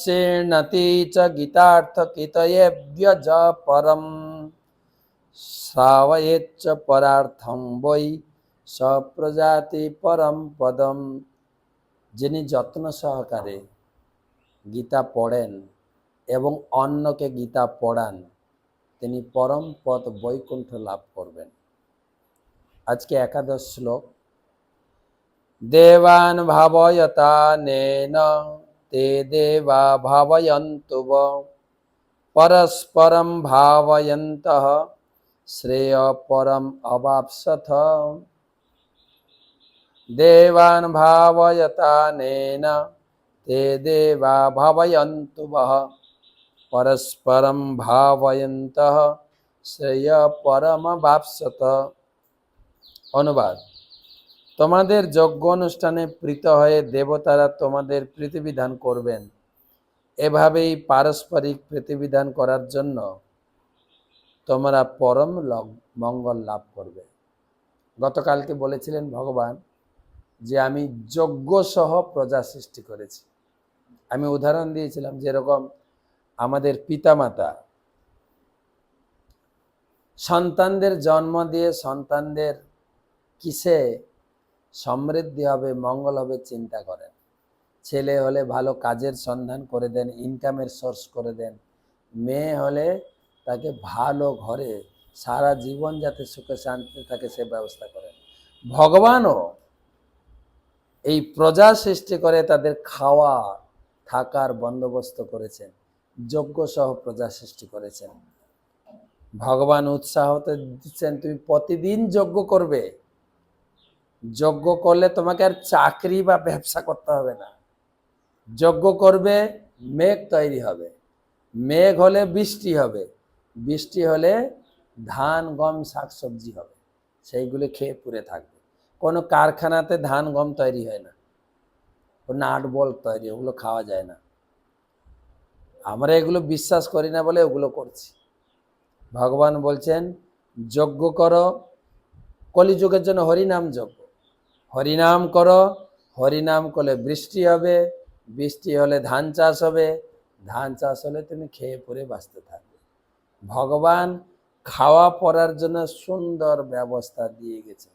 तस्येनति च गीतार्थकितयेभ्यज परम श्रावयेच्च परार्थं वै सप्रजाति परम पदम। যিনি যত্ন সহকারে গীতা পড়েন এবং অন্যকে গীতা পড়ান তিনি পরম পদ বৈকুণ্ঠ লাভ করবেন। আজকে একাদশ শ্লোক। দেবান ভাবয়তানেন তে দেবা ভাবয়ন্তু পরস্পরম ভাবয়ন্তঃ শ্রেয় পরম অবাপ্সথ। দেবান ভাবয়তানেন ते देवा भावयन्तु वः परस्परं भावयन्तः শ্রেয় পরমবাপ্সত। অনুবাদ: তোমাদের যজ্ঞ অনুষ্ঠানে প্রীত হয়ে দেবতারা তোমাদের প্রীতিবিধান করবেন। এভাবেই পারস্পরিক প্রীতিবিধান করার জন্য তোমরা পরম মঙ্গল লাভ করবে। গতকালকে বলেছিলেন ভগবান যে আমি যজ্ঞ সহ প্রজা সৃষ্টি করেছি। আমি উদাহরণ দিয়েছিলাম যেরকম আমাদের পিতামাতা সন্তানদের জন্ম দিয়ে সন্তানদের কিসে সমৃদ্ধি হবে, মঙ্গল হবে চিন্তা করেন। ছেলে হলে ভালো কাজের সন্ধান করে দেন, ইনকামের সোর্স করে দেন। মেয়ে হলে তাকে ভালো ঘরে সারা জীবন যাতে সুখে শান্তিতে থাকে সে ব্যবস্থা করেন। ভগবানও এই প্রজা সৃষ্টি করে তাদের খাওয়া থাকার বন্দোবস্ত করেছেন, যজ্ঞ সহ প্রজা সৃষ্টি করেছেন। ভগবান উৎসাহ দিচ্ছেন তুমি প্রতিদিন যজ্ঞ করবে। যজ্ঞ করলে তোমাকে আর চাকরি বা ব্যবসা করতে হবে না। যজ্ঞ করবে, মেঘ তৈরি হবে, মেঘ হলে বৃষ্টি হবে, বৃষ্টি হলে ধান গম শাকসবজি হবে, সেইগুলো খেয়ে পুড়ে থাকবে। কোনো কারখানাতে ধান গম তৈরি হয় না, নাট বল্ট তৈরি, ওগুলো খাওয়া যায় না। আমরা এগুলো বিশ্বাস করি না বলে ওগুলো করছি। ভগবান বলছেন যজ্ঞ করো, কলিযুগের জন্য হরিনাম যজ্ঞ। হরিনাম করো, হরিনাম করলে বৃষ্টি হবে, বৃষ্টি হলে ধান চাষ হবে, ধান চাষ হলে তুমি খেয়ে পরে বাঁচতে থাকবে। ভগবান খাওয়া পড়ার জন্য সুন্দর ব্যবস্থা দিয়ে গেছে।